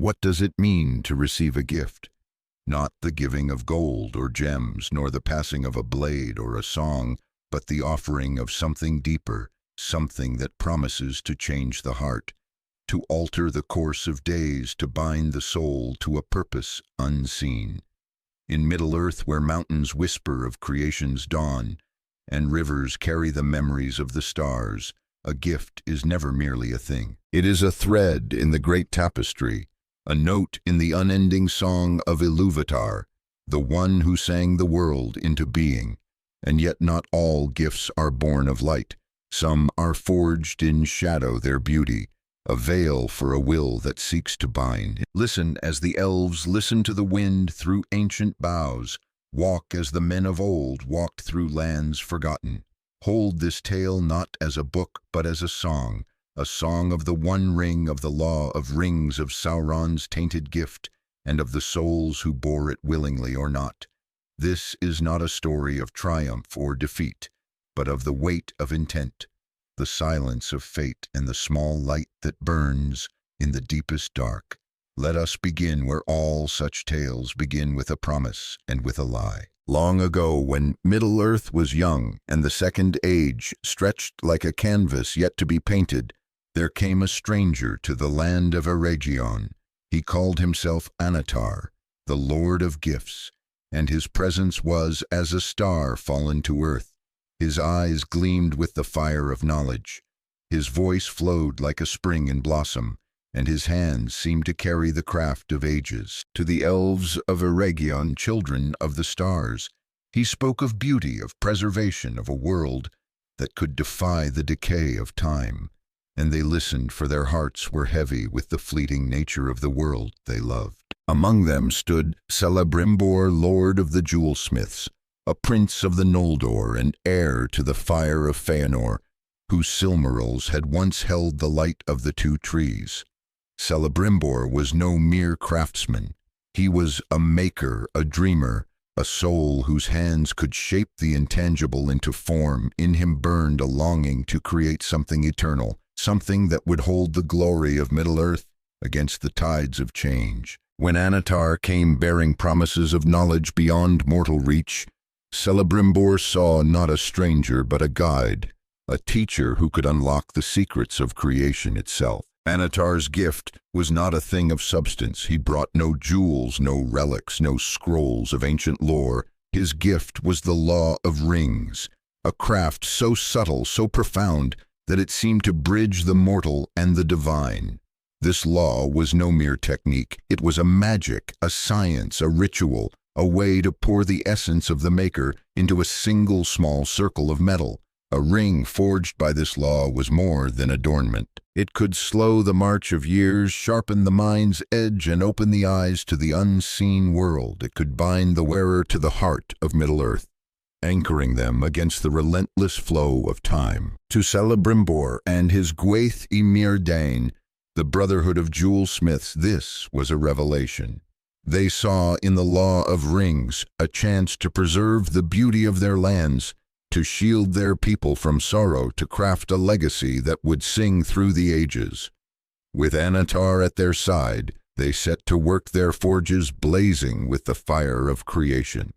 What does it mean to receive a gift? Not the giving of gold or gems, nor the passing of a blade or a song, but the offering of something deeper, something that promises to change the heart, to alter the course of days, to bind the soul to a purpose unseen. In Middle-earth, where mountains whisper of creation's dawn, and rivers carry the memories of the stars, a gift is never merely a thing. It is a thread in the great tapestry, a note in the unending song of Iluvatar, the one who sang the world into being. And yet not all gifts are born of light. Some are forged in shadow, their beauty, a veil for a will that seeks to bind. Listen as the elves listen to the wind through ancient boughs. Walk as the men of old walked through lands forgotten. Hold this tale not as a book, but as a song of the one ring, of the law of rings, of Sauron's tainted gift, and of the souls who bore it willingly or not. This is not a story of triumph or defeat, but of the weight of intent, the silence of fate, and the small light that burns in the deepest dark. Let us begin where all such tales begin, with a promise and with a lie. Long ago, when Middle-earth was young, and the Second Age stretched like a canvas yet to be painted, there came a stranger to the land of Eregion. He called himself Anatar, the Lord of Gifts, and his presence was as a star fallen to earth. His eyes gleamed with the fire of knowledge. His voice flowed like a spring in blossom, and his hands seemed to carry the craft of ages. To the elves of Eregion, children of the stars, he spoke of beauty, of preservation, of a world that could defy the decay of time. And they listened, for their hearts were heavy with the fleeting nature of the world they loved. Among them stood Celebrimbor, lord of the jewelsmiths, a prince of the Noldor and heir to the fire of Feanor, whose silmarils had once held the light of the two trees. Celebrimbor was no mere craftsman. He was a maker, a dreamer, a soul whose hands could shape the intangible into form. In him burned a longing to create something eternal, something that would hold the glory of Middle-earth against the tides of change. When Anatar came bearing promises of knowledge beyond mortal reach, Celebrimbor saw not a stranger but a guide, a teacher who could unlock the secrets of creation itself. Anatar's gift was not a thing of substance. He brought no jewels, no relics, no scrolls of ancient lore. His gift was the law of rings, a craft so subtle, so profound, that it seemed to bridge the mortal and the divine. This law was no mere technique. It was a magic, a science, a ritual, a way to pour the essence of the maker into a single small circle of metal. A ring forged by this law was more than adornment. It could slow the march of years, sharpen the mind's edge, and open the eyes to the unseen world. It could bind the wearer to the heart of Middle-earth, anchoring them against the relentless flow of time. To Celebrimbor and his Gwaith y Myrdain, the brotherhood of jewelsmiths, this was a revelation. They saw in the law of rings a chance to preserve the beauty of their lands, to shield their people from sorrow, to craft a legacy that would sing through the ages. With Anatar at their side, they set to work, their forges blazing with the fire of creation.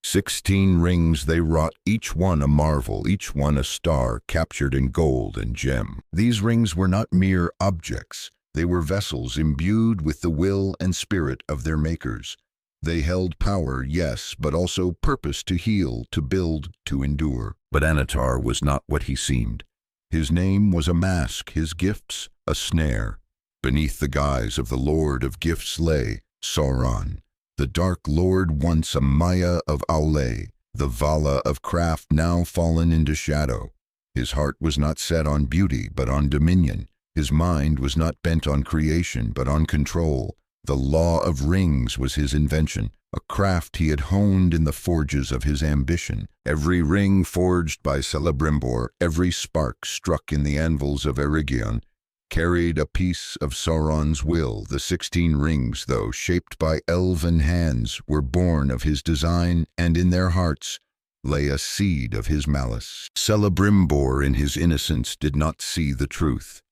16 rings they wrought, each one a marvel, each one a star captured in gold and gem. These rings were not mere objects. They were vessels imbued with the will and spirit of their makers. They held power, yes, but also purpose to heal, to build, to endure. But Anatar was not what he seemed. His name was a mask, his gifts a snare. Beneath the guise of the Lord of Gifts lay Sauron, the Dark Lord, once a Maya of Aule, the Vala of craft now fallen into shadow. His heart was not set on beauty, but on dominion. His mind was not bent on creation, but on control. The law of rings was his invention, a craft he had honed in the forges of his ambition. Every ring forged by Celebrimbor, every spark struck in the anvils of Eregion, carried a piece of Sauron's will. The 16 rings, though shaped by elven hands, were born of his design, and in their hearts lay a seed of his malice. Celebrimbor, in his innocence, did not see the truth.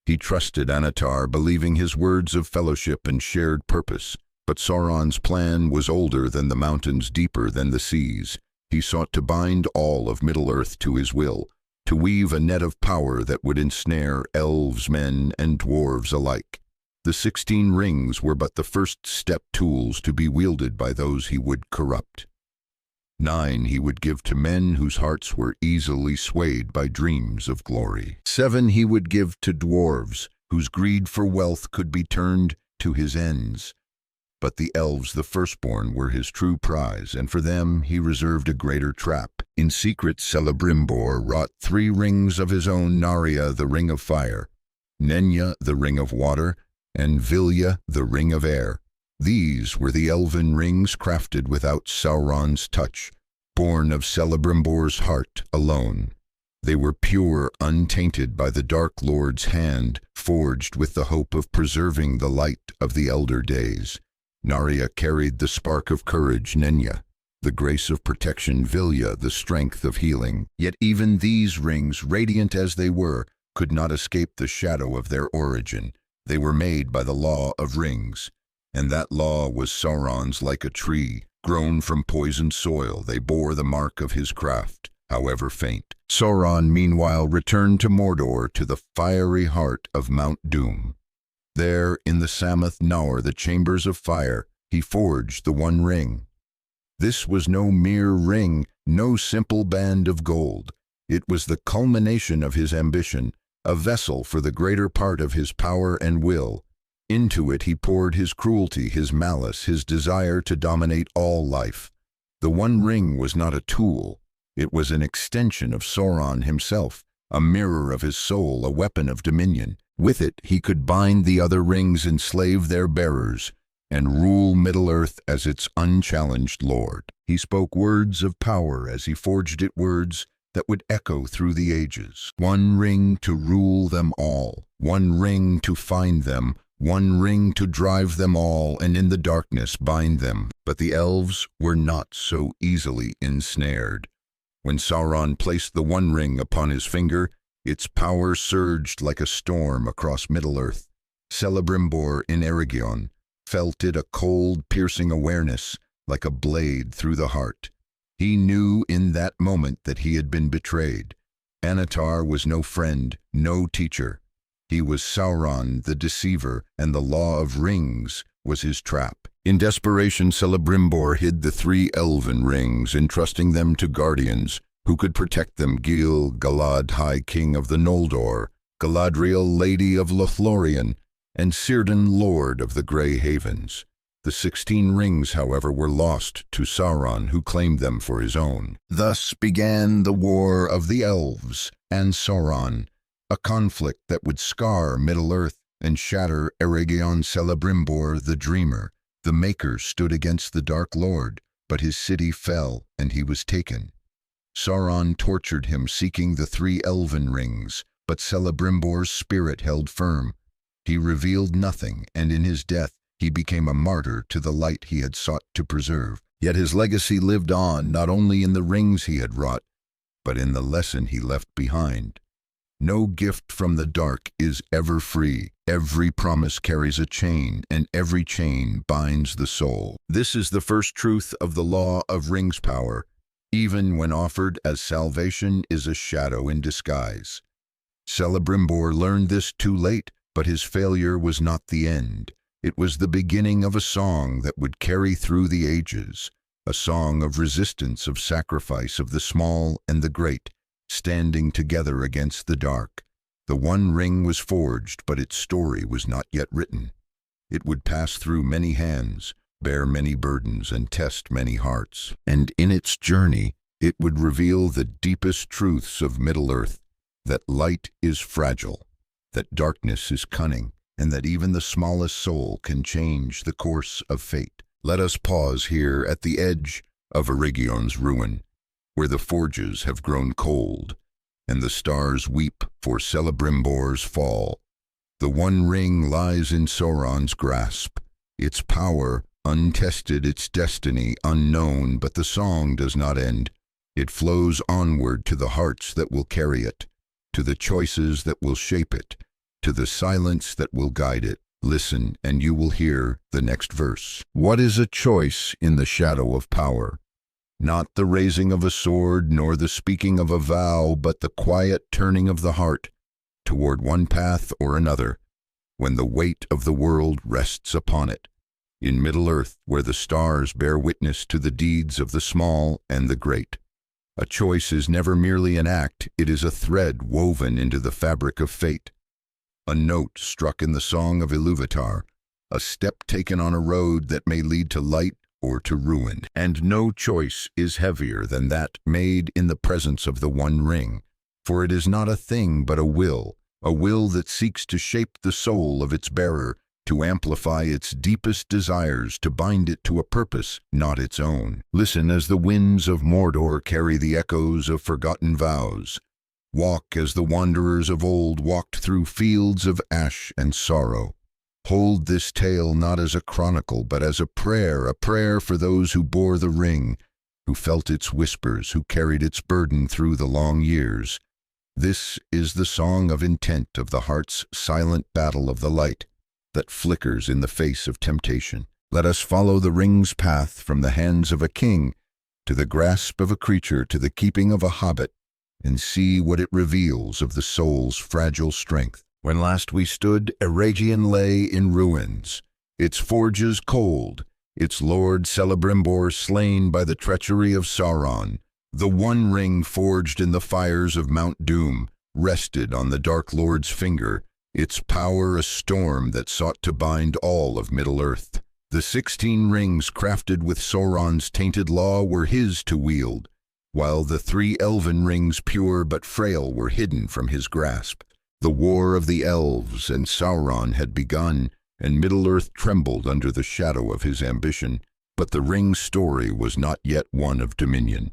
He trusted Annatar, believing his words of fellowship and shared purpose. But Sauron's plan was older than the mountains, deeper than the seas. He sought to bind all of Middle-earth to his will, to weave a net of power that would ensnare elves, men, and dwarves alike. The 16 rings were but the first step, tools to be wielded by those he would corrupt. 9 he would give to men whose hearts were easily swayed by dreams of glory. 7 he would give to dwarves, whose greed for wealth could be turned to his ends. But the elves, the firstborn, were his true prize, and for them he reserved a greater trap. In secret, Celebrimbor wrought 3 rings of his own: Narya, the ring of fire; Nenya, the ring of water; and Vilya, the ring of air. These were the elven rings, crafted without Sauron's touch, born of Celebrimbor's heart alone. They were pure, untainted by the Dark Lord's hand, forged with the hope of preserving the light of the elder days. Narya carried the spark of courage, Nenya the grace of protection, Vilya the strength of healing. Yet even these rings, radiant as they were, could not escape the shadow of their origin. They were made by the law of rings, and that law was Sauron's. Like a tree grown from poisoned soil, they bore the mark of his craft, however faint. Sauron, meanwhile, returned to Mordor, to the fiery heart of Mount Doom. There, in the Samath Naur, the chambers of fire, he forged the One Ring. This was no mere ring, no simple band of gold. It was the culmination of his ambition, a vessel for the greater part of his power and will. Into it he poured his cruelty, his malice, his desire to dominate all life. The One Ring was not a tool. It was an extension of Sauron himself, a mirror of his soul, a weapon of dominion. With it he could bind the other rings, enslave their bearers, and rule Middle-earth as its unchallenged lord. He spoke words of power as he forged it, words that would echo through the ages. One ring to rule them all, one ring to find them, one ring to drive them all, and in the darkness bind them. But the elves were not so easily ensnared. When Sauron placed the One Ring upon his finger, its power surged like a storm across Middle-earth. Celebrimbor in Eregion felt it, a cold, piercing awareness, like a blade through the heart. He knew in that moment that he had been betrayed. Annatar was no friend, no teacher. He was Sauron, the deceiver, and the law of rings was his trap. In desperation, Celebrimbor hid the 3 elven rings, entrusting them to guardians who could protect them: Gil Galad, High King of the Noldor; Galadriel, Lady of Lothlorien; and Círdan, Lord of the Grey Havens. The 16 rings, however, were lost to Sauron, who claimed them for his own. Thus began the War of the Elves and Sauron, a conflict that would scar Middle-earth and shatter Eregion. Celebrimbor, the dreamer, the maker, stood against the Dark Lord, but his city fell and he was taken. Sauron tortured him, seeking the 3 elven rings, but Celebrimbor's spirit held firm. He revealed nothing, and in his death he became a martyr to the light he had sought to preserve. Yet his legacy lived on, not only in the rings he had wrought, but in the lesson he left behind. No gift from the dark is ever free. Every promise carries a chain, and every chain binds the soul. This is the first truth of the law of rings. Power, even when offered as salvation, is a shadow in disguise. Celebrimbor learned this too late, but his failure was not the end. It was the beginning of a song that would carry through the ages, a song of resistance, of sacrifice, of the small and the great, standing together against the dark. The One Ring was forged, but its story was not yet written. It would pass through many hands, bear many burdens, and test many hearts. And in its journey, it would reveal the deepest truths of Middle-earth, that light is fragile, that darkness is cunning, and that even the smallest soul can change the course of fate. Let us pause here at the edge of Eregion's ruin, where the forges have grown cold, and the stars weep for Celebrimbor's fall. The One Ring lies in Sauron's grasp, its power untested, its destiny unknown, but the song does not end. It flows onward to the hearts that will carry it, to the choices that will shape it, to the silence that will guide it. Listen, and you will hear the next verse. What is a choice in the shadow of power? Not the raising of a sword, nor the speaking of a vow, but the quiet turning of the heart toward one path or another, when the weight of the world rests upon it. In Middle-earth, where the stars bear witness to the deeds of the small and the great. A choice is never merely an act, it is a thread woven into the fabric of fate. A note struck in the song of Iluvatar, a step taken on a road that may lead to light or to ruin. And no choice is heavier than that made in the presence of the One Ring, for it is not a thing but a will that seeks to shape the soul of its bearer, to amplify its deepest desires, to bind it to a purpose not its own. Listen as the winds of Mordor carry the echoes of forgotten vows. Walk as the wanderers of old walked through fields of ash and sorrow. Hold this tale not as a chronicle, but as a prayer for those who bore the ring, who felt its whispers, who carried its burden through the long years. This is the song of intent, of the heart's silent battle, of the light that flickers in the face of temptation. Let us follow the ring's path from the hands of a king to the grasp of a creature, to the keeping of a hobbit, and see what it reveals of the soul's fragile strength. When last we stood, Eregion lay in ruins, its forges cold, its lord Celebrimbor slain by the treachery of Sauron. The One Ring, forged in the fires of Mount Doom, rested on the Dark Lord's finger, its power a storm that sought to bind all of Middle-earth. The 16 rings crafted with Sauron's tainted law were his to wield, while the 3 elven rings, pure but frail, were hidden from his grasp. The war of the elves and Sauron had begun, and Middle-earth trembled under the shadow of his ambition. But the ring's story was not yet one of dominion.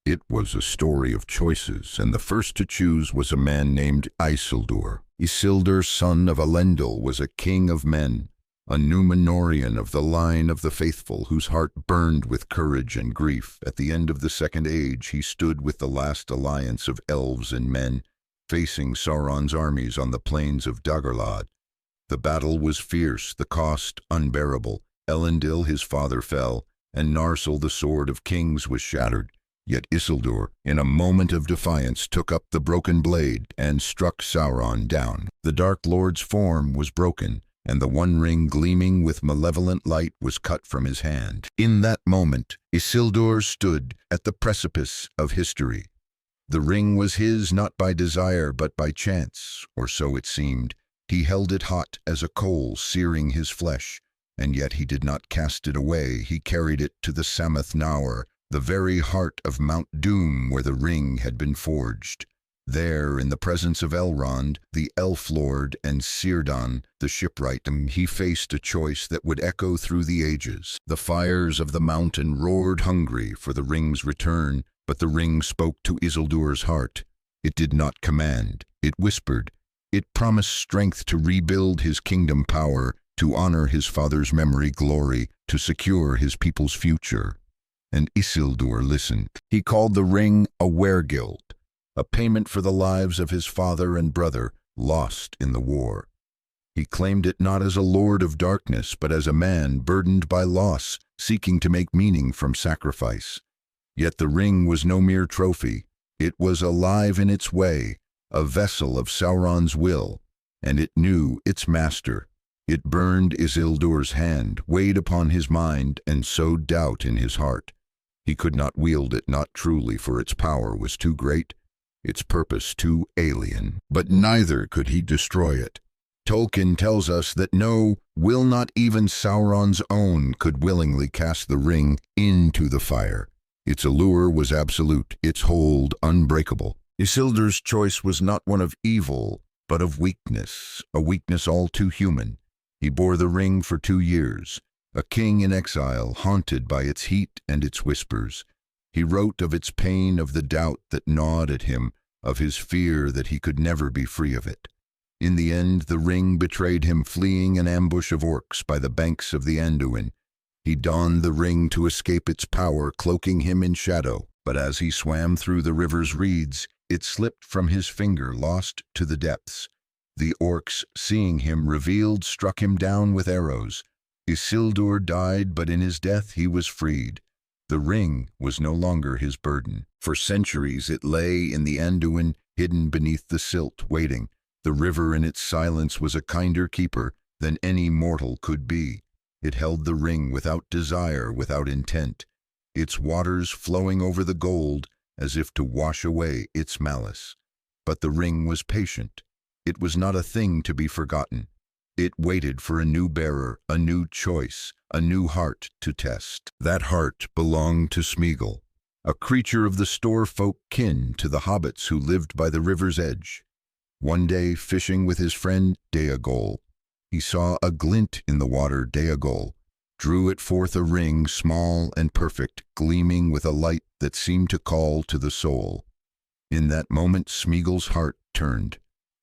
It was a story of choices, and the first to choose was a man named Isildur. Isildur, son of Elendil, was a king of men, a Númenórean of the line of the faithful, whose heart burned with courage and grief. At the end of the Second Age, he stood with the last alliance of elves and men, facing Sauron's armies on the plains of Dagorlad. The battle was fierce, the cost unbearable. Elendil, his father, fell, and Narsil, the sword of kings, was shattered. Yet Isildur, in a moment of defiance, took up the broken blade and struck Sauron down. The Dark Lord's form was broken, and the One Ring, gleaming with malevolent light, was cut from his hand. In that moment, Isildur stood at the precipice of history. The ring was his not by desire but by chance, or so it seemed. He held it hot as a coal, searing his flesh, and yet he did not cast it away. He carried it to the Samath Naur, the very heart of Mount Doom, where the ring had been forged. There, in the presence of Elrond, the Elf Lord, and Círdan, the shipwright, he faced a choice that would echo through the ages. The fires of the mountain roared hungry for the ring's return, but the ring spoke to Isildur's heart. It did not command, it whispered. It promised strength to rebuild his kingdom, power, to honor his father's memory, glory, to secure his people's future. And Isildur listened. He called the ring a weregild, a payment for the lives of his father and brother, lost in the war. He claimed it not as a lord of darkness, but as a man burdened by loss, seeking to make meaning from sacrifice. Yet the ring was no mere trophy. It was alive in its way, a vessel of Sauron's will, and it knew its master. It burned Isildur's hand, weighed upon his mind, and sowed doubt in his heart. He could not wield it, not truly, for its power was too great, its purpose too alien. But neither could he destroy it. Tolkien tells us that no, will not even Sauron's own, could willingly cast the ring into the fire. Its allure was absolute, its hold unbreakable. Isildur's choice was not one of evil, but of weakness, a weakness all too human. He bore the ring for 2 years, a king in exile, haunted by its heat and its whispers. He wrote of its pain, of the doubt that gnawed at him, of his fear that he could never be free of it. In the end, the ring betrayed him, fleeing an ambush of orcs by the banks of the Anduin. He donned the ring to escape its power, cloaking him in shadow. But as he swam through the river's reeds, it slipped from his finger, lost to the depths. The orcs, seeing him revealed, struck him down with arrows. Isildur died, but in his death he was freed. The ring was no longer his burden. For centuries it lay in the Anduin, hidden beneath the silt, waiting. The river in its silence was a kinder keeper than any mortal could be. It held the ring without desire, without intent, its waters flowing over the gold as if to wash away its malice. But the ring was patient. It was not a thing to be forgotten. It waited for a new bearer, a new choice, a new heart to test. That heart belonged to Smeagol, a creature of the Storefolk kin to the hobbits who lived by the river's edge. One day, fishing with his friend Deagol, he saw a glint in the water. Deagol drew it forth, a ring, small and perfect, gleaming with a light that seemed to call to the soul. In that moment, Smeagol's heart turned.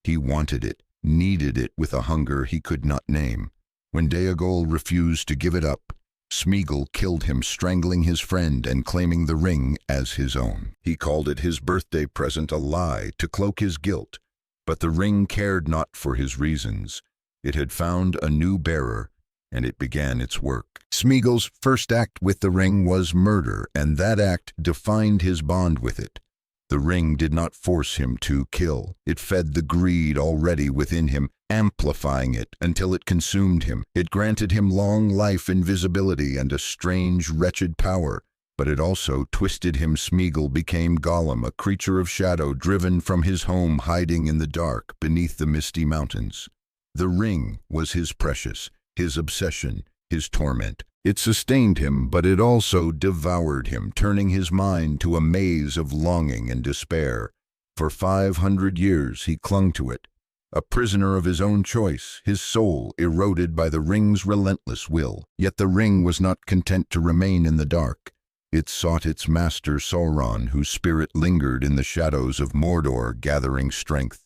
He wanted it, needed it with a hunger he could not name. When Deagol refused to give it up, Smeagol killed him, strangling his friend and claiming the ring as his own. He called it his birthday present, a lie to cloak his guilt. But the ring cared not for his reasons. It had found a new bearer, and it began its work. Smeagol's first act with the ring was murder, and that act defined his bond with it. The ring did not force him to kill. It fed the greed already within him, amplifying it until it consumed him. It granted him long life, invisibility, and a strange, wretched power. But it also twisted him. Smeagol became Gollum, a creature of shadow, driven from his home, hiding in the dark beneath the misty mountains. The ring was his precious, his obsession, his torment. It sustained him, but it also devoured him, turning his mind to a maze of longing and despair. For 500 years he clung to it, a prisoner of his own choice, his soul eroded by the ring's relentless will. Yet the ring was not content to remain in the dark. It sought its master Sauron, whose spirit lingered in the shadows of Mordor, gathering strength.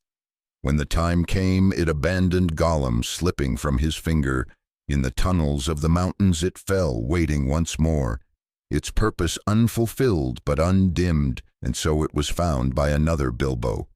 When the time came, it abandoned Gollum, slipping from his finger. In the tunnels of the mountains it fell, waiting once more, its purpose unfulfilled but undimmed, and so it was found by another Bilbo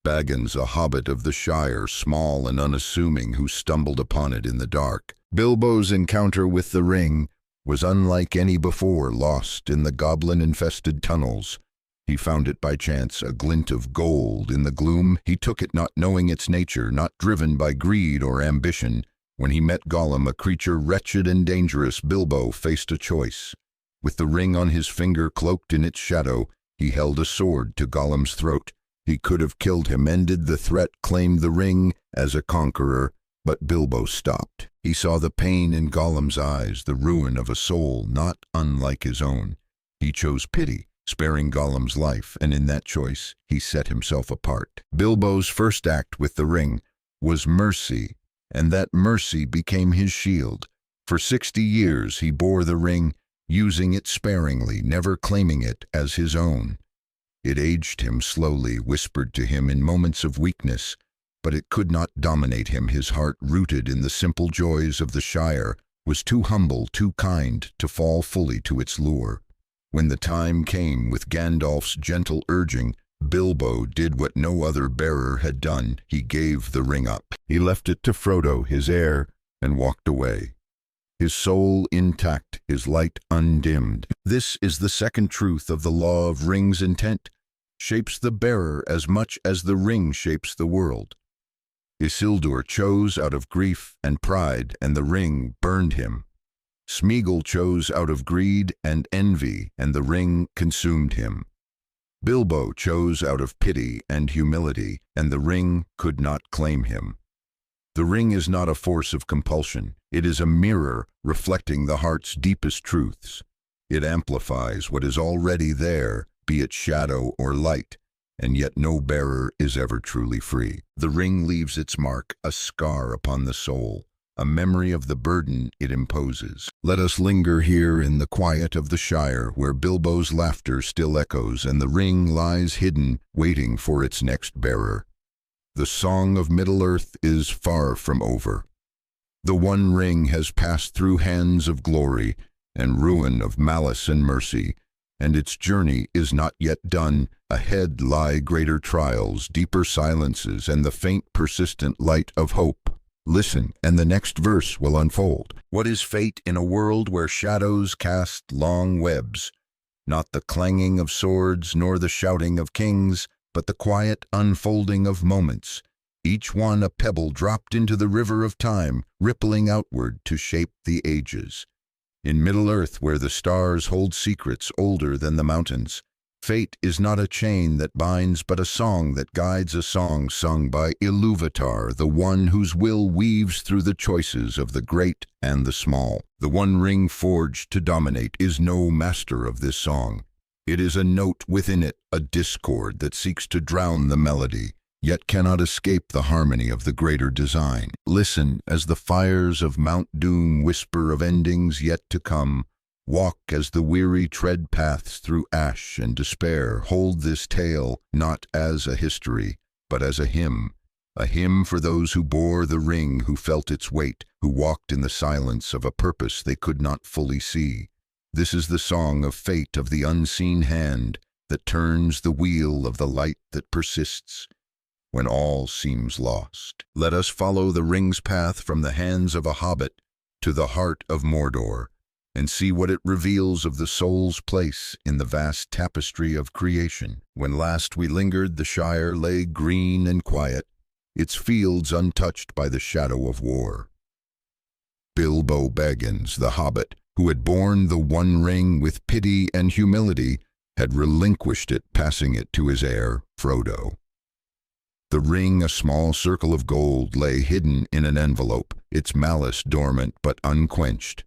Baggins, a hobbit of the Shire, small and unassuming, who stumbled upon it in the dark. Bilbo's encounter with the ring was unlike any before. Lost in the goblin-infested tunnels, he found it by chance, a glint of gold in the gloom. He took it, not knowing its nature, not driven by greed or ambition. When he met Gollum, a creature wretched and dangerous, Bilbo faced a choice. With the ring on his finger, cloaked in its shadow, he held a sword to Gollum's throat. He could have killed him, ended the threat, claimed the ring as a conqueror, but Bilbo stopped. He saw the pain in Gollum's eyes, the ruin of a soul not unlike his own. He chose pity, sparing Gollum's life, and in that choice he set himself apart. Bilbo's first act with the ring was mercy, and that mercy became his shield. For 60 years he bore the ring, using it sparingly, never claiming it as his own. It aged him slowly, whispered to him in moments of weakness, but it could not dominate him. His heart, rooted in the simple joys of the Shire, was too humble, too kind to fall fully to its lure. When the time came, with Gandalf's gentle urging, Bilbo did what no other bearer had done. He gave the ring up. He left it to Frodo, his heir, and walked away, his soul intact, his light undimmed. This is the second truth of the law of rings. Intent shapes the bearer as much as the ring shapes the world. Isildur chose out of grief and pride, and the ring burned him. Smeagol chose out of greed and envy, and the ring consumed him. Bilbo chose out of pity and humility, and the ring could not claim him. The ring is not a force of compulsion. It is a mirror reflecting the heart's deepest truths. It amplifies what is already there, be it shadow or light, and yet no bearer is ever truly free. The ring leaves its mark, a scar upon the soul, a memory of the burden it imposes. Let us linger here in the quiet of the Shire, where Bilbo's laughter still echoes and the ring lies hidden, waiting for its next bearer. The song of Middle-earth is far from over. The One Ring has passed through hands of glory and ruin, of malice and mercy, and its journey is not yet done. Ahead lie greater trials, deeper silences, and the faint, persistent light of hope. Listen, and the next verse will unfold. What is fate in a world where shadows cast long webs? Not the clanging of swords, nor the shouting of kings, but the quiet unfolding of moments, each one a pebble dropped into the river of time, rippling outward to shape the ages. In Middle-earth, where the stars hold secrets older than the mountains, fate is not a chain that binds, but a song that guides, a song sung by Iluvatar, the one whose will weaves through the choices of the great and the small. The one ring forged to dominate is no master of this song. It is a note within it, a discord that seeks to drown the melody, yet cannot escape the harmony of the greater design. Listen as the fires of Mount Doom whisper of endings yet to come. Walk as the weary tread paths through ash and despair. Hold this tale not as a history, but as a hymn for those who bore the ring, who felt its weight, who walked in the silence of a purpose they could not fully see. This is the song of fate, of the unseen hand that turns the wheel, of the light that persists when all seems lost. Let us follow the ring's path from the hands of a hobbit to the heart of Mordor, and see what it reveals of the soul's place in the vast tapestry of creation. When last we lingered, the Shire lay green and quiet, its fields untouched by the shadow of war. Bilbo Baggins, the hobbit, who had borne the One Ring with pity and humility, had relinquished it, passing it to his heir, Frodo. The ring, a small circle of gold, lay hidden in an envelope, its malice dormant but unquenched.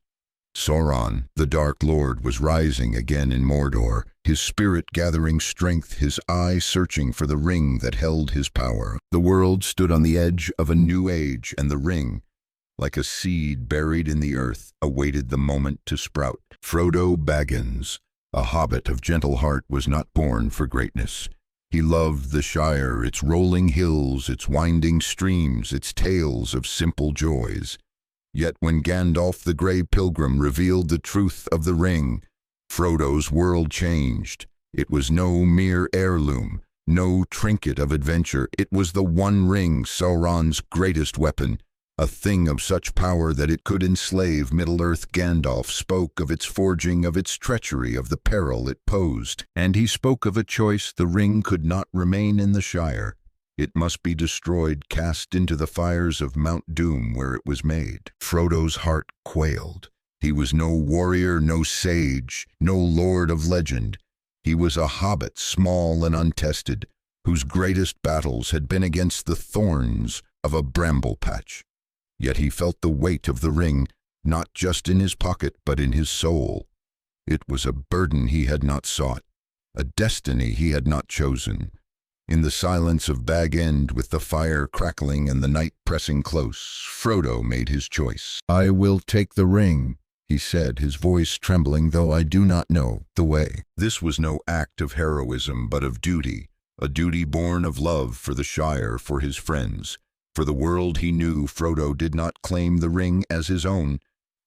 Sauron, the Dark Lord, was rising again in Mordor, his spirit gathering strength, his eye searching for the ring that held his power. The world stood on the edge of a new age, and the ring, like a seed buried in the earth, awaited the moment to sprout. Frodo Baggins, a hobbit of gentle heart, was not born for greatness. He loved the Shire, its rolling hills, its winding streams, its tales of simple joys. Yet when Gandalf the Grey Pilgrim revealed the truth of the ring, Frodo's world changed. It was no mere heirloom, no trinket of adventure. It was the One Ring, Sauron's greatest weapon, a thing of such power that it could enslave Middle-earth. Gandalf spoke of its forging, of its treachery, of the peril it posed. And he spoke of a choice. The ring could not remain in the Shire. It must be destroyed, cast into the fires of Mount Doom where it was made. Frodo's heart quailed. He was no warrior, no sage, no lord of legend. He was a hobbit, small and untested, whose greatest battles had been against the thorns of a bramble patch. Yet he felt the weight of the ring, not just in his pocket, but in his soul. It was a burden he had not sought, a destiny he had not chosen. In the silence of Bag End, with the fire crackling and the night pressing close, Frodo made his choice. "I will take the ring," he said, his voice trembling, "though I do not know the way." This was no act of heroism, but of duty, a duty born of love for the Shire, for his friends, for the world he knew. Frodo did not claim the ring as his own,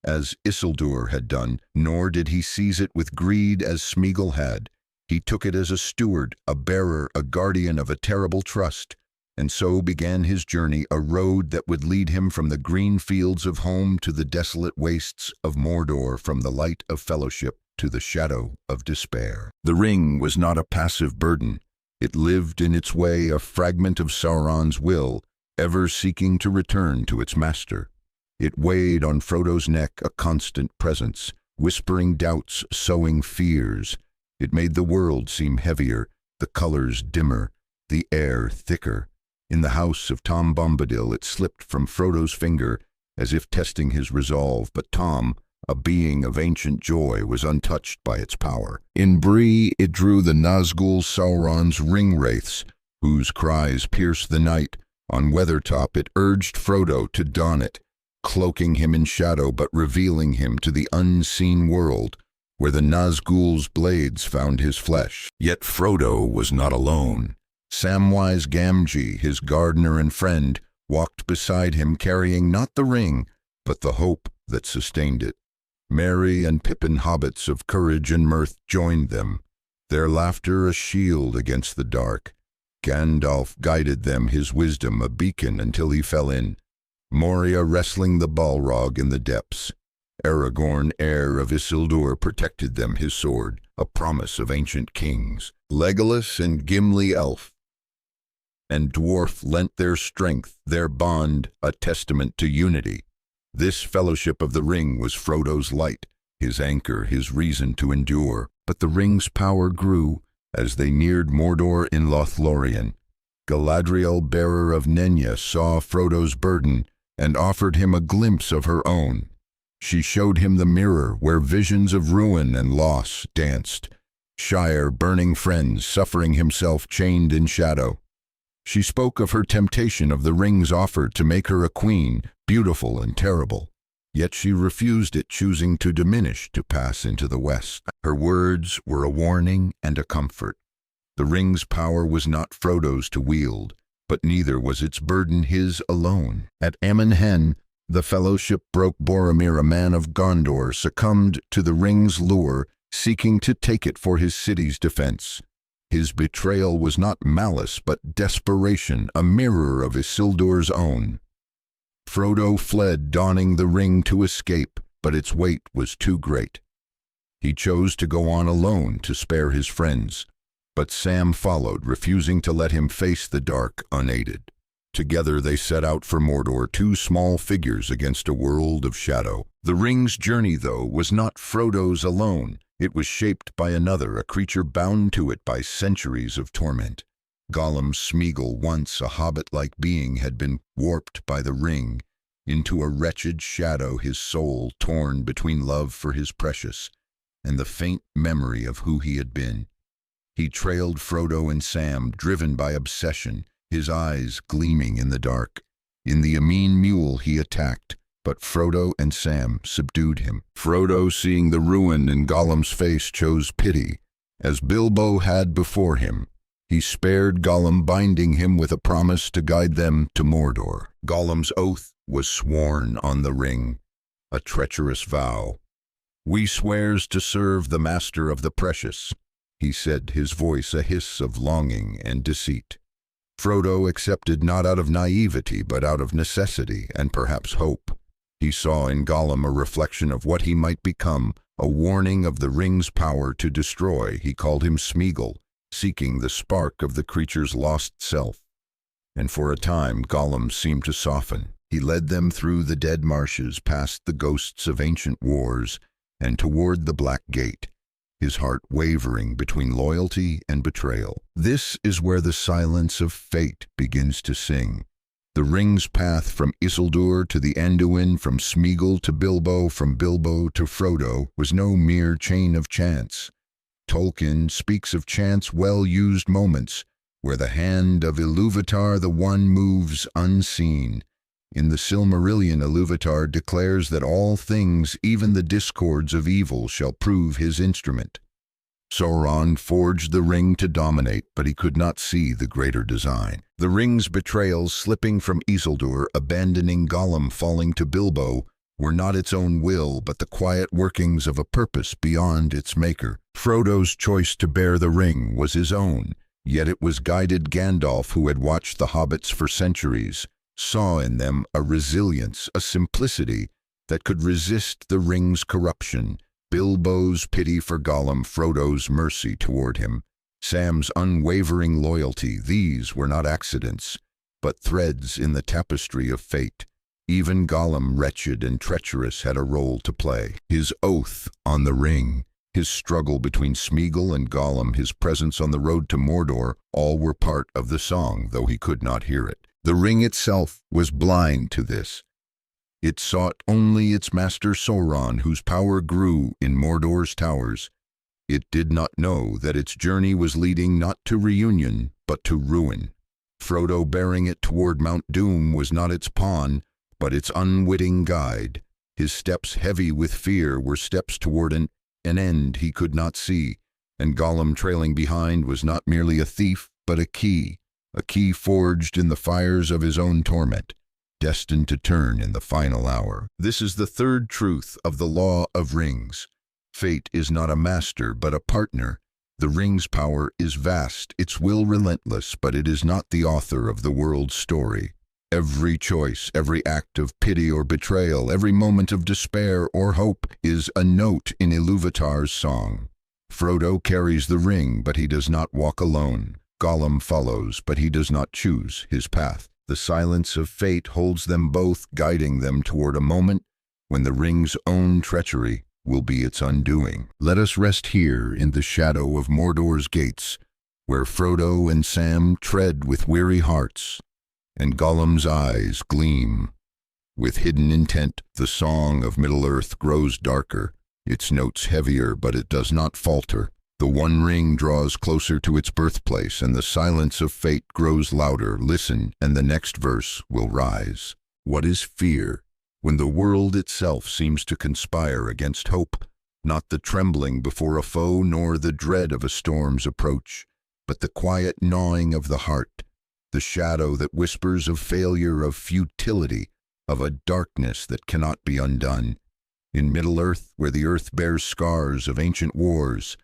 as Isildur had done, nor did he seize it with greed as Smeagol had. He took it as a steward, a bearer, a guardian of a terrible trust. And so began his journey, a road that would lead him from the green fields of home to the desolate wastes of Mordor, from the light of fellowship to the shadow of despair. The ring was not a passive burden. It lived in its way, a fragment of Sauron's will, ever seeking to return to its master. It weighed on Frodo's neck, a constant presence, whispering doubts, sowing fears. It made the world seem heavier, the colors dimmer, the air thicker. In the house of Tom Bombadil it slipped from Frodo's finger, as if testing his resolve, but Tom, a being of ancient joy, was untouched by its power. In Bree it drew the Nazgul, Sauron's ring-wraiths, whose cries pierced the night. On Weathertop it urged Frodo to don it, cloaking him in shadow but revealing him to the unseen world, where the Nazgul's blades found his flesh. Yet Frodo was not alone. Samwise Gamgee, his gardener and friend, walked beside him, carrying not the ring, but the hope that sustained it. Merry and Pippin, hobbits of courage and mirth, joined them, their laughter a shield against the dark. Gandalf guided them, his wisdom a beacon, until he fell in, Moria wrestling the Balrog in the depths. Aragorn, heir of Isildur, protected them, his sword, a promise of ancient kings. Legolas and Gimli, elf and dwarf, lent their strength, their bond, a testament to unity. This fellowship of the ring was Frodo's light, his anchor, his reason to endure. But the ring's power grew as they neared Mordor in Lothlorien. Galadriel, bearer of Nenya, saw Frodo's burden and offered him a glimpse of her own. She showed him the mirror where visions of ruin and loss danced. Shire, burning friends, suffering himself chained in shadow. She spoke of her temptation of the ring's offer to make her a queen, beautiful and terrible. Yet she refused it, choosing to diminish, to pass into the west. Her words were a warning and a comfort. The ring's power was not Frodo's to wield, but neither was its burden his alone. At Amon Hen, the fellowship broke. Boromir, a man of Gondor, succumbed to the ring's lure, seeking to take it for his city's defense. His betrayal was not malice, but desperation, a mirror of Isildur's own. Frodo fled, donning the ring to escape, but its weight was too great. He chose to go on alone to spare his friends, but Sam followed, refusing to let him face the dark unaided. Together they set out for Mordor, two small figures against a world of shadow. The ring's journey, though, was not Frodo's alone. It was shaped by another, a creature bound to it by centuries of torment. Gollum Smeagol, once a hobbit-like being, had been warped by the ring into a wretched shadow, his soul torn between love for his precious and the faint memory of who he had been. He trailed Frodo and Sam, driven by obsession, his eyes gleaming in the dark. In the Amin mule he attacked, but Frodo and Sam subdued him. Frodo, seeing the ruin in Gollum's face, chose pity, as Bilbo had before him. He spared Gollum, binding him with a promise to guide them to Mordor. Gollum's oath was sworn on the ring, a treacherous vow. "We swears to serve the Master of the Precious," he said, his voice a hiss of longing and deceit. Frodo accepted, not out of naivety, but out of necessity and perhaps hope. He saw in Gollum a reflection of what he might become, a warning of the ring's power to destroy. He called him Smeagol, seeking the spark of the creature's lost self. And for a time Gollum seemed to soften. He led them through the dead marshes, past the ghosts of ancient wars, and toward the Black Gate, his heart wavering between loyalty and betrayal. This is where the silence of fate begins to sing. The ring's path from Isildur to the Anduin, from Smeagol to Bilbo, from Bilbo to Frodo, was no mere chain of chance. Tolkien speaks of chance, well-used moments, where the hand of Ilúvatar the One moves unseen. In the Silmarillion, Ilúvatar declares that all things, even the discords of evil, shall prove his instrument. Sauron forged the ring to dominate, but he could not see the greater design. The ring's betrayals, slipping from Isildur, abandoning Gollum, falling to Bilbo, were not its own will, but the quiet workings of a purpose beyond its maker. Frodo's choice to bear the ring was his own, yet it was guided. Gandalf, who had watched the hobbits for centuries, saw in them a resilience, a simplicity that could resist the ring's corruption. Bilbo's pity for Gollum, Frodo's mercy toward him, Sam's unwavering loyalty, these were not accidents, but threads in the tapestry of fate. Even Gollum, wretched and treacherous, had a role to play. His oath on the ring, his struggle between Smeagol and Gollum, his presence on the road to Mordor, all were part of the song, though he could not hear it. The ring itself was blind to this. It sought only its master Sauron, whose power grew in Mordor's towers. It did not know that its journey was leading not to reunion, but to ruin. Frodo, bearing it toward Mount Doom, was not its pawn, but its unwitting guide. His steps, heavy with fear, were steps toward an end he could not see, and Gollum, trailing behind, was not merely a thief, but a key forged in the fires of his own torment. destined to turn in the final hour. This is the third truth of the law of rings. Fate is not a master, but a partner. The ring's power is vast, its will relentless, but it is not the author of the world's story. Every choice, every act of pity or betrayal, every moment of despair or hope is a note in Ilúvatar's song. Frodo carries the ring, but he does not walk alone. Gollum follows, but he does not choose his path. The silence of fate holds them both, guiding them toward a moment when the ring's own treachery will be its undoing. Let us rest here in the shadow of Mordor's gates, where Frodo and Sam tread with weary hearts, and Gollum's eyes gleam. With hidden intent, the song of Middle-earth grows darker, its notes heavier, but it does not falter. The One Ring draws closer to its birthplace, and the silence of fate grows louder. Listen, and the next verse will rise. What is fear? When the world itself seems to conspire against hope, not the trembling before a foe, nor the dread of a storm's approach, but the quiet gnawing of the heart, the shadow that whispers of failure, of futility, of a darkness that cannot be undone. In Middle-earth, where the earth bears scars of ancient wars,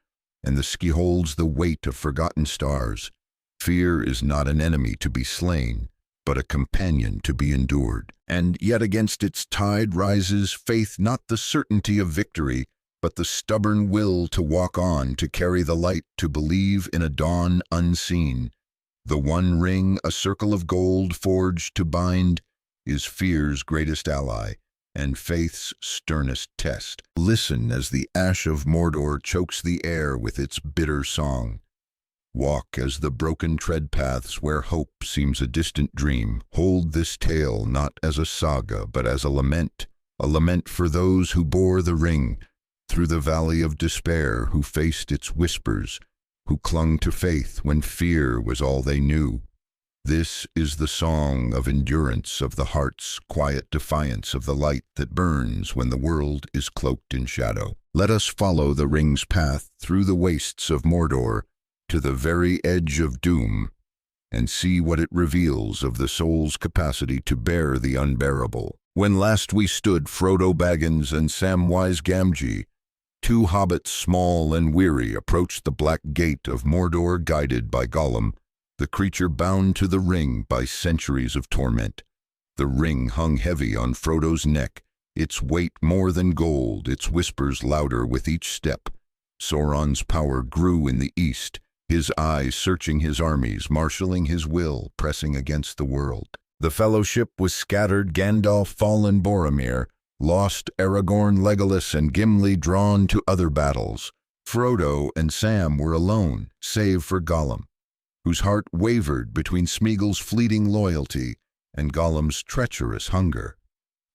and the sky holds the weight of forgotten stars, fear is not an enemy to be slain, but a companion to be endured. And yet against its tide rises faith, not the certainty of victory, but the stubborn will to walk on, to carry the light, to believe in a dawn unseen. The One Ring, a circle of gold forged to bind, is fear's greatest ally, and faith's sternest test. Listen as the ash of Mordor chokes the air with its bitter song. Walk as the broken tread paths where hope seems a distant dream. Hold this tale not as a saga, but as a lament for those who bore the ring through the valley of despair, who faced its whispers, who clung to faith when fear was all they knew. This is the song of endurance, of the heart's quiet defiance, of the light that burns when the world is cloaked in shadow. Let us follow the ring's path through the wastes of Mordor to the very edge of doom, and see what it reveals of the soul's capacity to bear the unbearable. When last we stood, Frodo Baggins and Samwise Gamgee, two hobbits small and weary, approached the black gate of Mordor, guided by Gollum, the creature bound to the ring by centuries of torment. The ring hung heavy on Frodo's neck, its weight more than gold, its whispers louder with each step. Sauron's power grew in the east, his eyes searching his armies, marshalling his will, pressing against the world. The Fellowship was scattered, Gandalf fallen, Boromir lost, Aragorn, Legolas, and Gimli drawn to other battles. Frodo and Sam were alone, save for Gollum, whose heart wavered between Smeagol's fleeting loyalty and Gollum's treacherous hunger.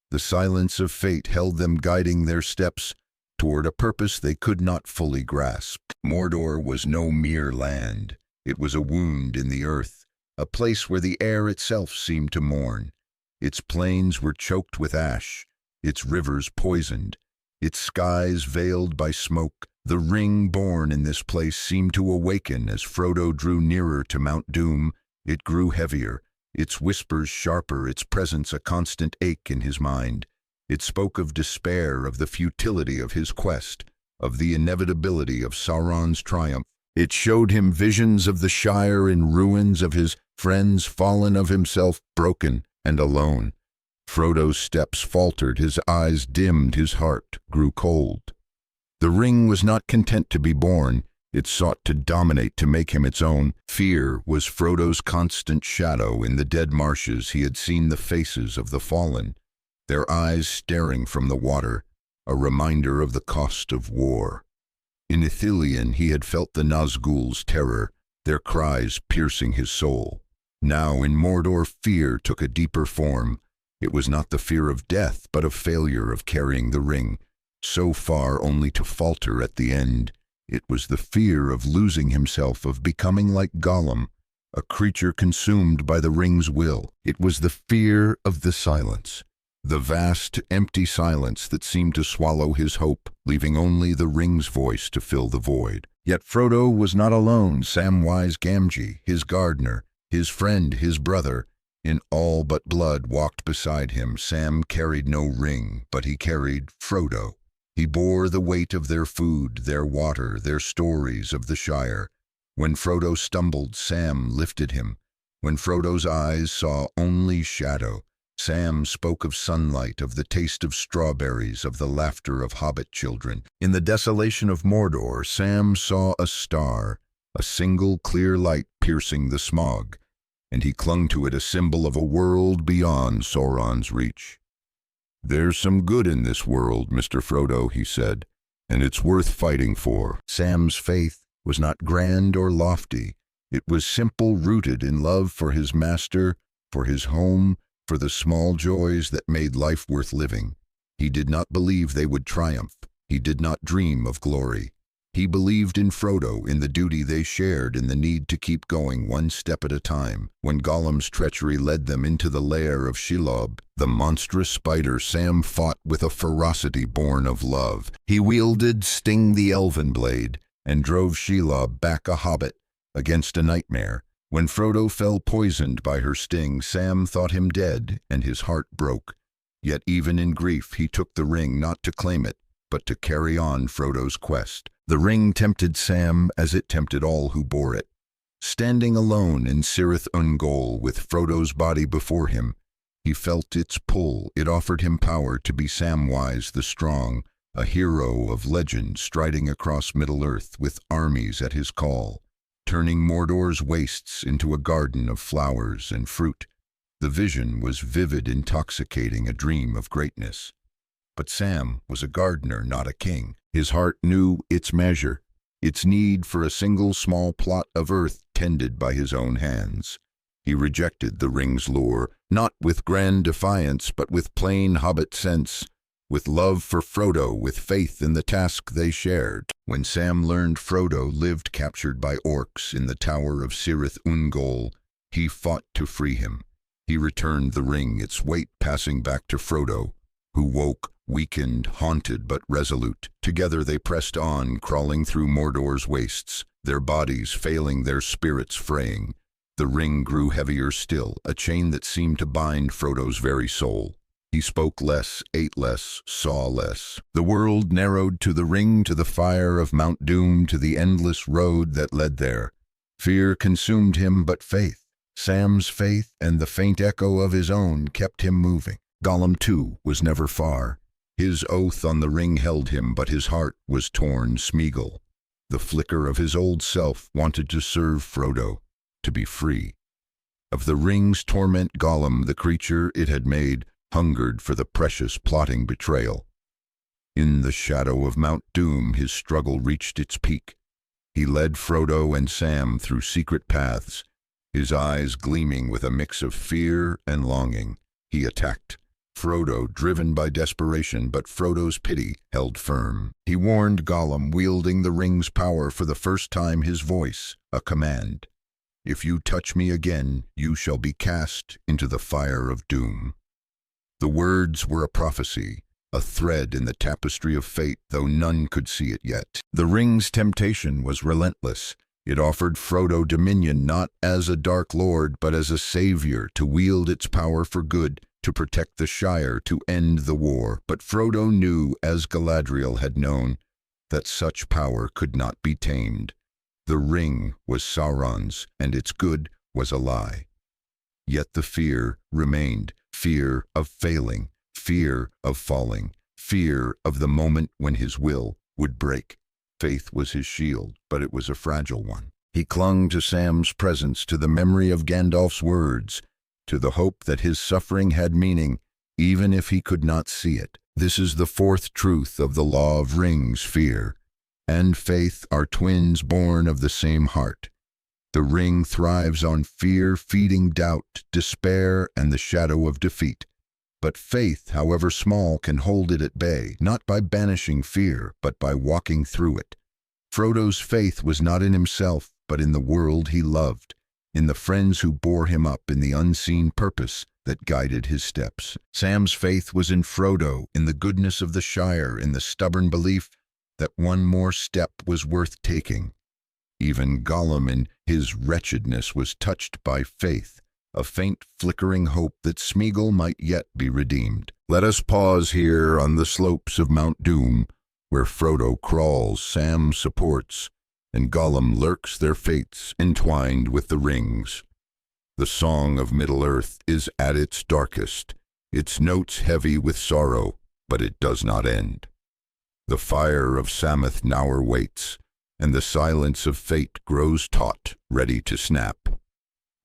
The silence of fate held them, guiding their steps toward a purpose they could not fully grasp. Mordor was no mere land. It was a wound in the earth, a place where the air itself seemed to mourn. Its plains were choked with ash, its rivers poisoned, its skies veiled by smoke. The ring born in this place seemed to awaken as Frodo drew nearer to Mount Doom. It grew heavier, its whispers sharper, its presence a constant ache in his mind. It spoke of despair, of the futility of his quest, of the inevitability of Sauron's triumph. It showed him visions of the Shire in ruins, of his friends fallen, of himself broken and alone. Frodo's steps faltered, his eyes dimmed, his heart grew cold. The ring was not content to be born. It sought to dominate, to make him its own. Fear was Frodo's constant shadow. In the dead marshes he had seen the faces of the fallen, their eyes staring from the water, a reminder of the cost of war. In Ithilien he had felt the Nazgul's terror, their cries piercing his soul. Now in Mordor fear took a deeper form. It was not the fear of death, but of failure, of carrying the ring so far only to falter at the end. It was the fear of losing himself, of becoming like Gollum, a creature consumed by the ring's will. It was the fear of the silence, the vast, empty silence that seemed to swallow his hope, leaving only the ring's voice to fill the void. Yet Frodo was not alone. Samwise Gamgee, his gardener, his friend, his brother, In all but blood walked beside him. Sam carried no ring, but he carried Frodo. He bore the weight of their food, their water, their stories of the Shire. When Frodo stumbled, Sam lifted him. When Frodo's eyes saw only shadow, Sam spoke of sunlight, of the taste of strawberries, of the laughter of hobbit children. In the desolation of Mordor, Sam saw a star, a single clear light piercing the smog, and he clung to it, a symbol of a world beyond Sauron's reach. "There's some good in this world, Mr. Frodo," he said, "and it's worth fighting for." Sam's faith was not grand or lofty. It was simple, rooted in love for his master, for his home, for the small joys that made life worth living. He did not believe they would triumph. He did not dream of glory. He believed in Frodo, in the duty they shared, in the need to keep going one step at a time. When Gollum's treachery led them into the lair of Shelob, the monstrous spider, Sam fought with a ferocity born of love. He wielded Sting the Elven blade and drove Shelob back, a hobbit, against a nightmare. When Frodo fell poisoned by her sting, Sam thought him dead, and his heart broke. Yet even in grief he took the ring, not to claim it, but to carry on Frodo's quest. The ring tempted Sam as it tempted all who bore it. Standing alone in Cirith Ungol, with Frodo's body before him, he felt its pull. It offered him power to be Samwise the Strong, a hero of legend striding across Middle-earth with armies at his call, turning Mordor's wastes into a garden of flowers and fruit. The vision was vivid, intoxicating, a dream of greatness. But Sam was a gardener, not a king. His heart knew its measure, its need for a single small plot of earth tended by his own hands. He rejected the ring's lure, not with grand defiance, but with plain hobbit sense, with love for Frodo, with faith in the task they shared. When Sam learned Frodo lived captured by orcs in the tower of Cirith Ungol, he fought to free him. He returned the ring, its weight passing back to Frodo, who woke, weakened, haunted, but resolute. Together they pressed on, crawling through Mordor's wastes, their bodies failing, their spirits fraying. The ring grew heavier still, a chain that seemed to bind Frodo's very soul. He spoke less, ate less, saw less. The world narrowed to the ring, to the fire of Mount Doom, to the endless road that led there. Fear consumed him, but faith, Sam's faith and the faint echo of his own, kept him moving. Gollum, too, was never far. His oath on the ring held him, but his heart was torn. Smeagol, the flicker of his old self, wanted to serve Frodo, to be free. Of the ring's torment, Gollum, the creature it had made, hungered for the precious, plotting betrayal. In the shadow of Mount Doom, his struggle reached its peak. He led Frodo and Sam through secret paths, his eyes gleaming with a mix of fear and longing. He attacked Frodo, driven by desperation, but Frodo's pity held firm. He warned Gollum, wielding the ring's power for the first time, his voice a command. "If you touch me again, you shall be cast into the fire of doom." The words were a prophecy, a thread in the tapestry of fate, though none could see it yet. The ring's temptation was relentless. It offered Frodo dominion, not as a dark lord, but as a savior, to wield its power for good, to protect the Shire, to end the war. But Frodo knew, as Galadriel had known, that such power could not be tamed. The ring was Sauron's, and its good was a lie. Yet the fear remained, fear of failing, fear of falling, fear of the moment when his will would break. Faith was his shield, but it was a fragile one. He clung to Sam's presence, to the memory of Gandalf's words, to the hope that his suffering had meaning, even if he could not see it. This is the fourth truth of the law of rings. Fear and faith are twins born of the same heart. The ring thrives on fear, feeding doubt, despair, and the shadow of defeat. But faith, however small, can hold it at bay, not by banishing fear, but by walking through it. Frodo's faith was not in himself, but in the world he loved, in the friends who bore him up, in the unseen purpose that guided his steps. Sam's faith was in Frodo, in the goodness of the Shire, in the stubborn belief that one more step was worth taking. Even Gollum in his wretchedness was touched by faith, a faint flickering hope that Smeagol might yet be redeemed. Let us pause here on the slopes of Mount Doom, where Frodo crawls, Sam supports, and Gollum lurks, their fates entwined with the rings. The song of Middle-earth is at its darkest, its notes heavy with sorrow, but it does not end. The fire of Sammath Naur waits, and the silence of fate grows taut, ready to snap.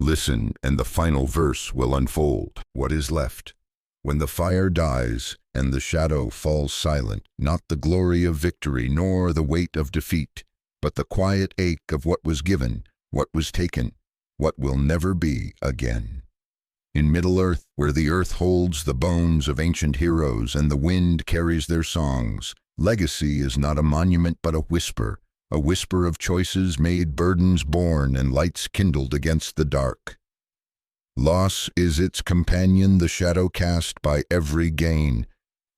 Listen, and the final verse will unfold. What is left? When the fire dies, and the shadow falls silent, not the glory of victory, nor the weight of defeat, but the quiet ache of what was given, what was taken, what will never be again. In Middle-earth, where the earth holds the bones of ancient heroes and the wind carries their songs, legacy is not a monument but a whisper of choices made, burdens borne, and lights kindled against the dark. Loss is its companion, the shadow cast by every gain,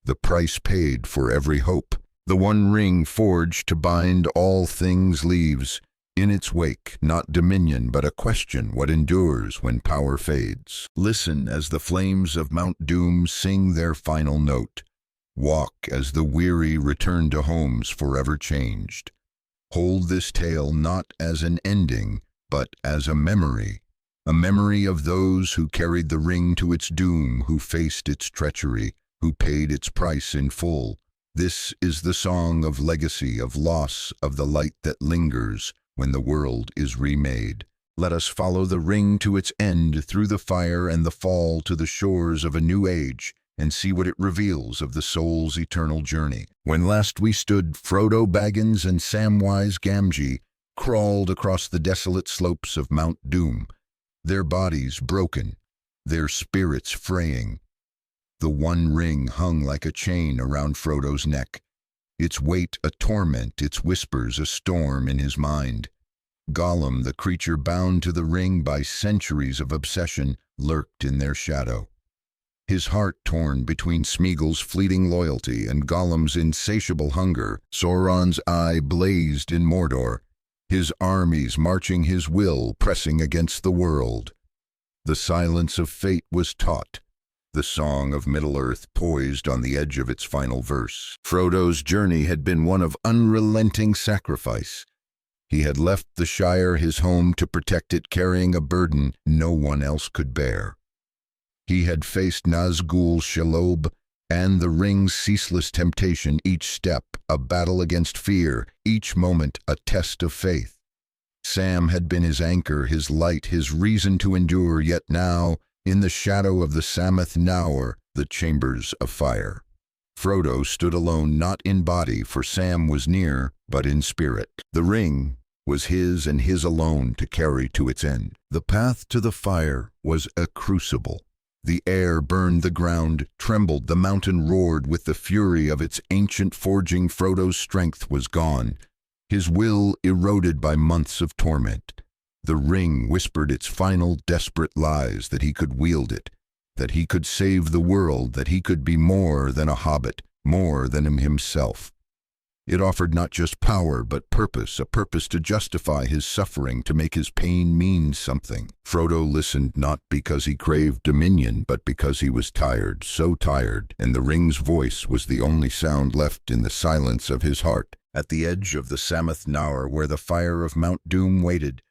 the price paid for every hope. The one ring forged to bind all things leaves in its wake not dominion but a question, what endures when power fades. Listen as the flames of Mount Doom sing their final note. Walk as the weary return to homes forever changed. Hold this tale not as an ending, but as a memory of those who carried the ring to its doom, who faced its treachery, who paid its price in full. This is the song of legacy, of loss, of the light that lingers when the world is remade. Let us follow the ring to its end, through the fire and the fall, to the shores of a new age, and see what it reveals of the soul's eternal journey. When last we stood, Frodo Baggins and Samwise Gamgee crawled across the desolate slopes of Mount Doom, their bodies broken, their spirits fraying. The one ring hung like a chain around Frodo's neck, its weight a torment, its whispers a storm in his mind. Gollum, the creature bound to the ring by centuries of obsession, lurked in their shadow. His heart torn between Smeagol's fleeting loyalty and Gollum's insatiable hunger. Sauron's eye blazed in Mordor, his armies marching his will, pressing against the world. The silence of fate was taut, the song of Middle-earth poised on the edge of its final verse. Frodo's journey had been one of unrelenting sacrifice. He had left the Shire, his home, to protect it, carrying a burden no one else could bear. He had faced Nazgul Shelob and the ring's ceaseless temptation, each step a battle against fear, each moment a test of faith. Sam had been his anchor, his light, his reason to endure, yet now, in the shadow of the Sammath Naur, the chambers of fire, Frodo stood alone, not in body, for Sam was near, but in spirit. The ring was his and his alone to carry to its end. The path to the fire was a crucible. The air burned, the ground trembled, the mountain roared with the fury of its ancient forging. Frodo's strength was gone, his will eroded by months of torment. The ring whispered its final desperate lies, that he could wield it, that he could save the world, that he could be more than a hobbit, more than himself. It offered not just power, but purpose, a purpose to justify his suffering, to make his pain mean something. Frodo listened not because he craved dominion, but because he was tired, so tired, and the ring's voice was the only sound left in the silence of his heart. At the edge of the Sammath Naur, where the fire of Mount Doom waited,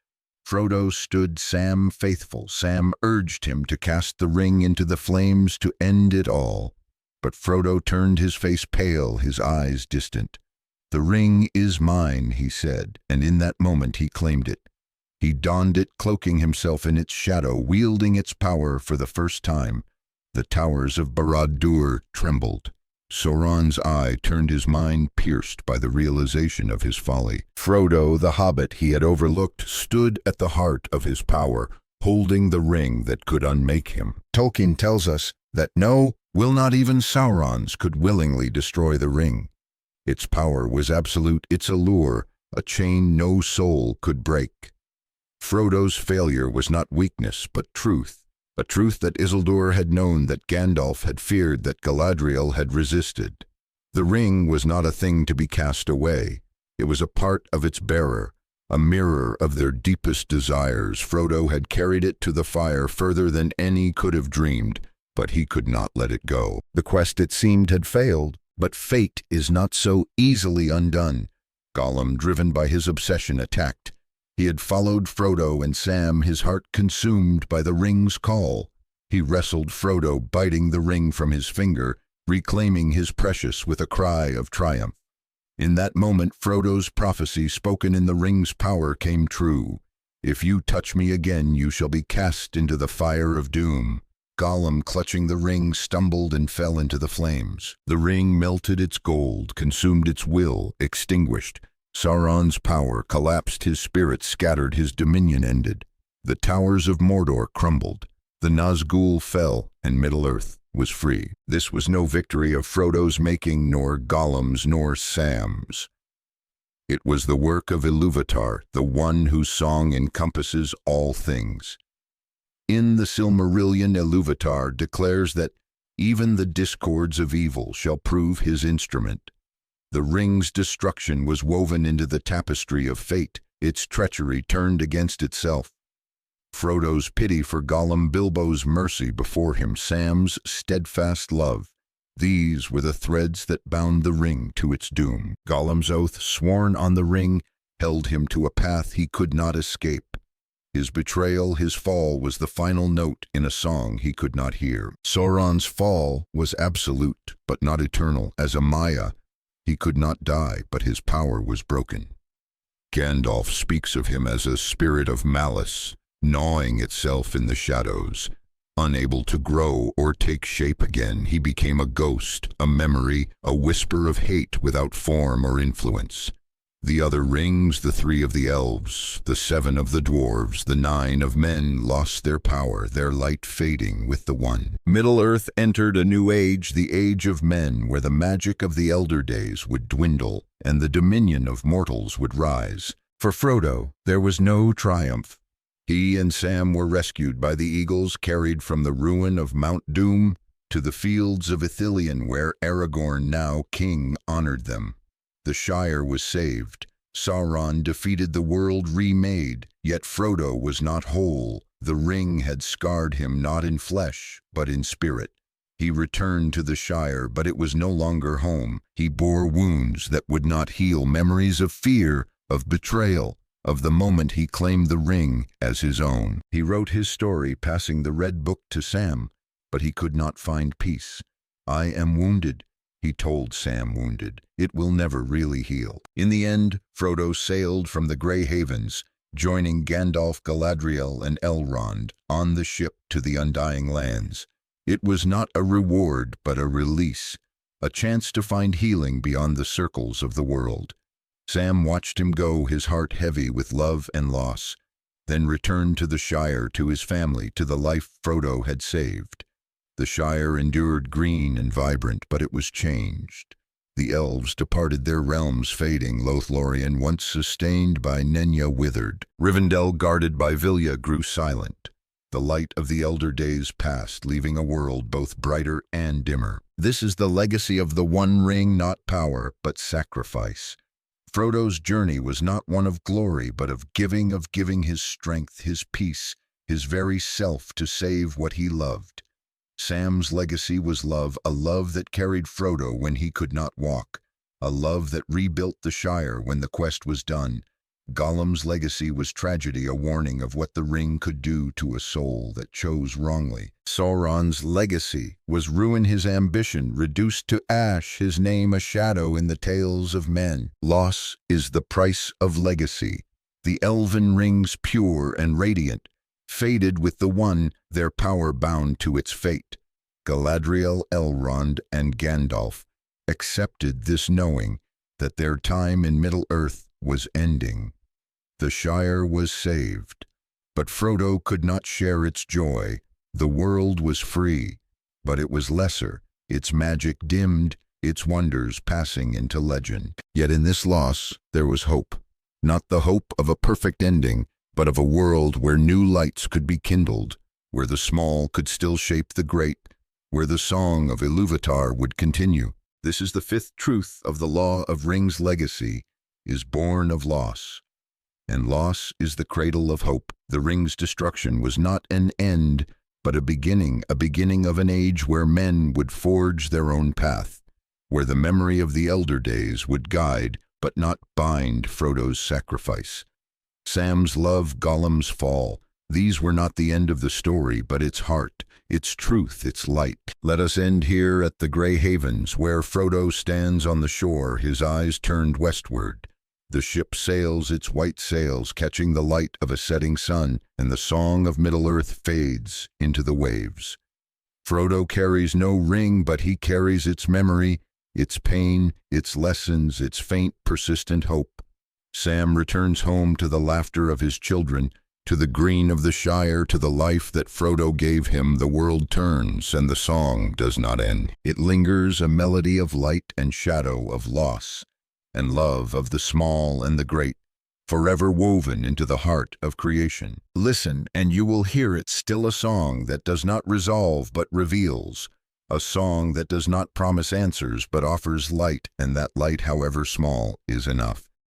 Frodo stood, Sam faithful. Sam urged him to cast the ring into the flames to end it all. But Frodo turned, his face pale, his eyes distant. "The ring is mine," he said, and in that moment he claimed it. He donned it, cloaking himself in its shadow, wielding its power for the first time. The towers of Barad-dûr trembled. Sauron's eye turned, his mind pierced by the realization of his folly. Frodo, the hobbit he had overlooked, stood at the heart of his power, holding the ring that could unmake him. Tolkien tells us that no, will not even Sauron's could willingly destroy the ring. Its power was absolute, its allure, a chain no soul could break. Frodo's failure was not weakness, but truth, a truth that Isildur had known, that Gandalf had feared, that Galadriel had resisted. The ring was not a thing to be cast away. It was a part of its bearer, A mirror of their deepest desires, Frodo had carried it to the fire further than any could have dreamed, but he could not let it go. The quest, it seemed, had failed, but fate is not so easily undone. Gollum, driven by his obsession, attacked. He had followed Frodo and Sam, his heart consumed by the ring's call. He wrestled Frodo, biting the ring from his finger, reclaiming his precious with a cry of triumph. In that moment, Frodo's prophecy spoken in the ring's power came true. "If you touch me again, you shall be cast into the fire of doom." Gollum, clutching the ring, stumbled and fell into the flames. The ring melted its gold, consumed its will, extinguished. Sauron's power collapsed, his spirit scattered, his dominion ended. The towers of Mordor crumbled. The Nazgul fell, and Middle-earth was free. This was no victory of Frodo's making, nor Gollum's, nor Sam's. It was the work of Ilúvatar, the one whose song encompasses all things. In the Silmarillion, Ilúvatar declares that even the discords of evil shall prove his instrument. The ring's destruction was woven into the tapestry of fate, its treachery turned against itself. Frodo's pity for Gollum, Bilbo's mercy before him, Sam's steadfast love. These were the threads that bound the ring to its doom. Gollum's oath, sworn on the ring, held him to a path he could not escape. His betrayal, his fall, was the final note in a song he could not hear. Sauron's fall was absolute, but not eternal. As a Maya, he could not die, but his power was broken. Gandalf speaks of him as a spirit of malice, gnawing itself in the shadows. Unable to grow or take shape again, he became a ghost, a memory, a whisper of hate without form or influence. The other rings, the 3 of the elves, the 7 of the dwarves, the 9 of men, lost their power, their light fading with the one. Middle-earth entered a new age, the age of men, where the magic of the elder days would dwindle and the dominion of mortals would rise. For Frodo, there was no triumph. He and Sam were rescued by the eagles, carried from the ruin of Mount Doom to the fields of Ithilien, where Aragorn, now king, honored them. The Shire was saved. Sauron defeated, the world remade, yet Frodo was not whole. The ring had scarred him, not in flesh, but in spirit. He returned to the Shire, but it was no longer home. He bore wounds that would not heal, memories of fear, of betrayal, of the moment he claimed the ring as his own. He wrote his story, passing the red book to Sam, but he could not find peace. "I am wounded," he told Sam, wounded. "It will never really heal." In the end, Frodo sailed from the Grey Havens, joining Gandalf, Galadriel, and Elrond on the ship to the Undying Lands. It was not a reward, but a release, a chance to find healing beyond the circles of the world. Sam watched him go, his heart heavy with love and loss, then returned to the Shire, to his family, to the life Frodo had saved. The Shire endured, green and vibrant, but it was changed. The elves departed, their realms fading. Lothlorien, once sustained by Nenya, withered. Rivendell, guarded by Vilya, grew silent. The light of the elder days passed, leaving a world both brighter and dimmer. This is the legacy of the One Ring, not power, but sacrifice. Frodo's journey was not one of glory, but of giving his strength, his peace, his very self to save what he loved. Sam's legacy was love, a love that carried Frodo when he could not walk, a love that rebuilt the Shire when the quest was done. Gollum's legacy was tragedy, a warning of what the ring could do to a soul that chose wrongly. Sauron's legacy was ruin, his ambition reduced to ash, his name a shadow in the tales of men. Loss is the price of legacy. The elven rings, pure and radiant, faded with the one, their power bound to its fate. Galadriel, Elrond, and Gandalf accepted this, knowing that their time in Middle-earth was ending. The Shire was saved, but Frodo could not share its joy. The world was free, but it was lesser, its magic dimmed, its wonders passing into legend. Yet in this loss there was hope, not the hope of a perfect ending, but of a world where new lights could be kindled, where the small could still shape the great, where the song of Ilúvatar would continue. This is the fifth truth of the Law of Rings. Legacy is born of loss. and loss is the cradle of hope. The ring's destruction was not an end, but a beginning of an age where men would forge their own path, where the memory of the elder days would guide, but not bind, Frodo's sacrifice. Sam's love, Gollum's fall, these were not the end of the story, but its heart, its truth, its light. Let us end here at the Grey Havens, where Frodo stands on the shore, his eyes turned westward. The ship sails its white sails, catching the light of a setting sun, and the song of Middle-earth fades into the waves. Frodo carries no ring, but he carries its memory, its pain, its lessons, its faint, persistent hope. Sam returns home to the laughter of his children, to the green of the Shire, to the life that Frodo gave him. The world turns, and the song does not end. It lingers, a melody of light and shadow, of loss and love, of the small and the great, forever woven into the heart of creation. Listen, and you will hear it, still a song that does not resolve but reveals, a song that does not promise answers but offers light, and that light, however small, is enough.